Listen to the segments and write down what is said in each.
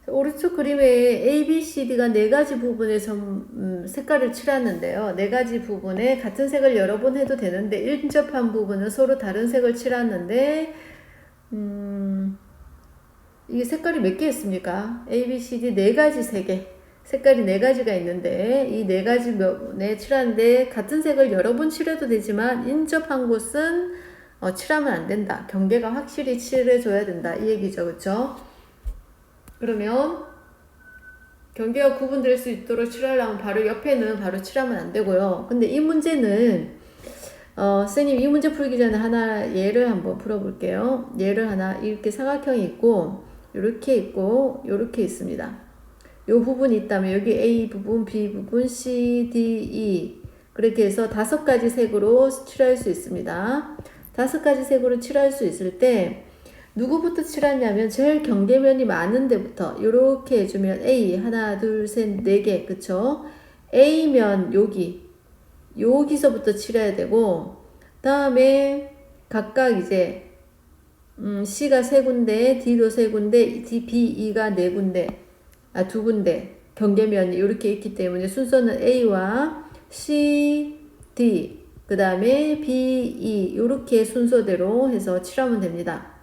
오른쪽 그림에 A, B, C, D가 네 가지 부분에 색깔을 칠하는데요. 네 가지 부분에 같은 색을 여러 번 해도 되는데 인접한 부분은 서로 다른 색을 칠하는데 이게 색깔이 몇 개 있습니까? A, B, C, D 네 가지 색깔이 네 가지가 있는데 이 네 가지 면에 칠하는데 같은 색을 여러 번 칠해도 되지만 인접한 곳은 칠하면 안 된다. 경계가 확실히 칠해줘야 된다. 이 얘기죠. 그쵸? 그러면 경계가 구분될 수 있도록 칠하려면 바로 옆에는 바로 칠하면 안 되고요. 근데 이 문제는 선생님 이 문제 풀기 전에 하나 예를 한번 풀어볼게요. 예를 하나 이렇게 삼각형이 있고 이렇게 있고 이렇게 있습니다. 요 부분이 있다면 여기 A 부분, B 부분, C, D, E 그렇게 해서 5가지 색으로 칠할 수 있습니다. 5가지 색으로 칠할 수 있을 때 누구부터 칠하냐면 제일 경계면이 많은 데부터 이렇게 해주면 A 하나 둘 셋 네 개 그쵸? A면 여기서부터 칠해야 되고 다음에 각각 이제 C가 3군데 D도 3군데 D, B, E가 4군데 2군데 경계면이 이렇게 있기 때문에 순서는 A와 C, D 그 다음에 B, E 이렇게 순서대로 해서 칠하면 됩니다.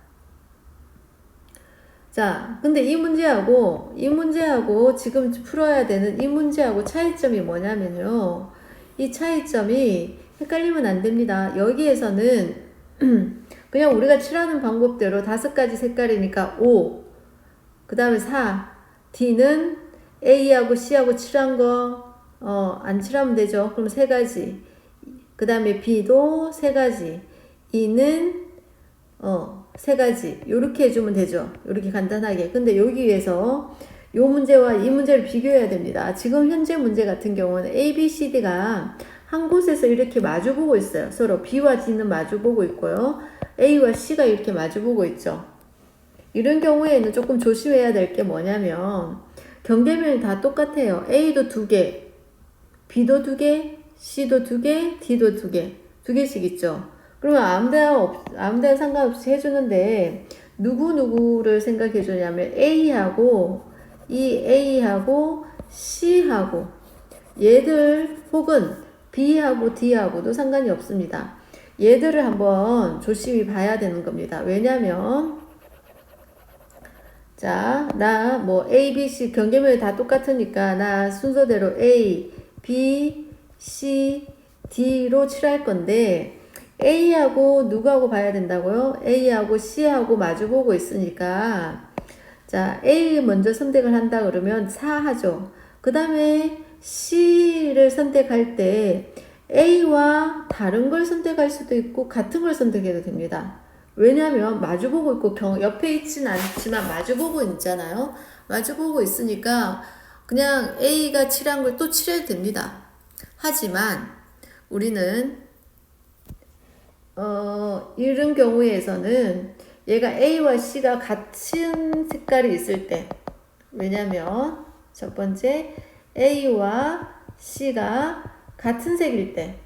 자, 근데 이 문제하고 지금 풀어야 되는 이 문제하고 차이점이 뭐냐면요. 이 차이점이 헷갈리면 안 됩니다. 여기에서는 그냥 우리가 칠하는 방법대로 5가지 색깔이니까 5, 그 다음에 4, D는 A하고 C하고 칠한 거, 안 칠하면 되죠. 그럼 3가지. 그 다음에 B도 3가지. E는 3가지. 요렇게 해주면 되죠. 요렇게 간단하게. 근데 여기에서 요 문제와 이 문제를 비교해야 됩니다. 지금 현재 문제 같은 경우는 A, B, C, D가 한 곳에서 이렇게 마주보고 있어요. 서로 B와 D는 마주보고 있고요. A와 C가 이렇게 마주보고 있죠. 이런 경우에는 조금 조심해야 될 게 뭐냐면 경계면이 다 똑같아요. A도 2개, B도 2개, C도 2개, D도 2개. 2개씩 있죠. 그러면 아무데나 상관없이 해주는데 누구를 생각해 주냐면 A하고 C하고 얘들 혹은 B하고 D하고도 상관이 없습니다. 얘들을 한번 조심히 봐야 되는 겁니다. 왜냐면 자, 나 뭐 A, B, C 경계면이 다 똑같으니까 나 순서대로 A, B, C, D로 칠할 건데 A하고 누구하고 봐야 된다고요? A하고 C하고 마주보고 있으니까 자, A 먼저 선택을 한다 그러면 4 하죠. 그 다음에 C를 선택할 때 A와 다른 걸 선택할 수도 있고 같은 걸 선택해도 됩니다. 왜냐하면 마주보고 있고 옆에 있지는 않지만 마주보고 있잖아요. 마주보고 있으니까 그냥 A가 칠한 걸 또 칠해도 됩니다. 하지만 우리는 이런 경우에서는 얘가 A와 C가 같은 색깔이 있을 때 왜냐면 첫 번째 A와 C가 같은 색일 때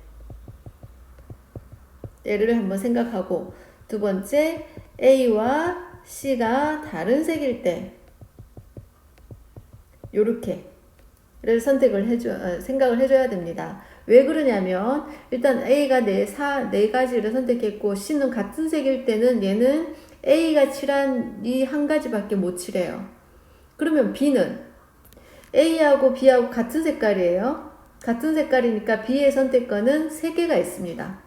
얘를 한번 생각하고 두 번째 A와 C가 다른 색일 때 요렇게를 생각을 해줘야 됩니다. 왜 그러냐면 일단 A가 네 가지를 선택했고 C는 같은 색일 때는 얘는 A가 칠한 이 한 가지밖에 못 칠해요. 그러면 B는 A하고 B하고 같은 색깔이에요. 같은 색깔이니까 B의 선택권은 3개가 있습니다.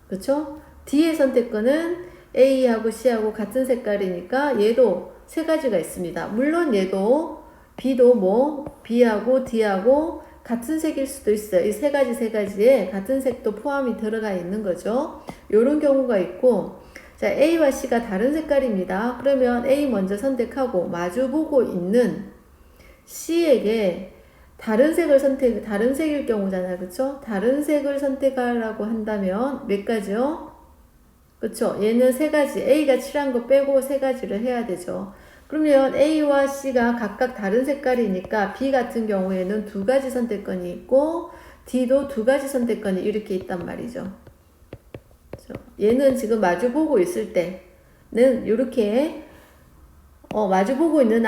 그렇죠? D의 선택권은 A하고 C하고 같은 색깔이니까 얘도 3가지가 있습니다. 물론 얘도 B도 B하고 D하고 같은 색일 수도 있어요. 이 3가지에 같은 색도 포함이 들어가 있는 거죠. 이런 경우가 있고 자, A와 C가 다른 색깔입니다. 그러면 A 먼저 선택하고 마주보고 있는 C에게 다른 색일 경우잖아요. 그쵸? 다른 색을 선택하라고 한다면 몇 가지요? 그쵸? 얘는 3가지. A가 칠한 거 빼고 3가지를 해야 되죠. 그러면 A와 C가 각각 다른 색깔이니까 B 같은 경우에는 2가지 선택권이 있고 D도 2가지 선택권이 이렇게 있단 말이죠. 그쵸? 얘는 지금 마주보고 있을 때는 이렇게 마주보고 있는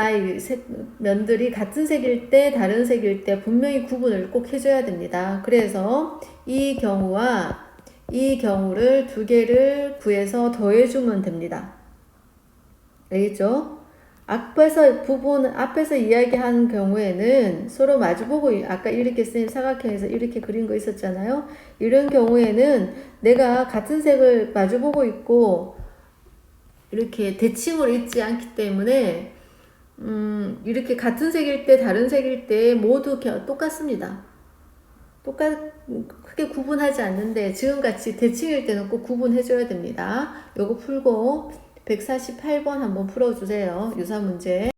면들이 같은 색일 때, 다른 색일 때 분명히 구분을 꼭 해줘야 됩니다. 그래서 이 경우와 이 경우를 두 개를 구해서 더해주면 됩니다. 알겠죠? 앞에서 이야기한 경우에는 서로 마주보고, 아까 이렇게 사각형에서 이렇게 그린 거 있었잖아요. 이런 경우에는 내가 같은 색을 마주보고 있고, 이렇게 대칭으로 있지 않기 때문에, 이렇게 같은 색일 때, 다른 색일 때 모두 똑같습니다. 크게 구분하지 않는데, 지금같이 대칭일 때는 꼭 구분해줘야 됩니다. 요거 풀고, 148번 한번 풀어주세요. 유사 문제.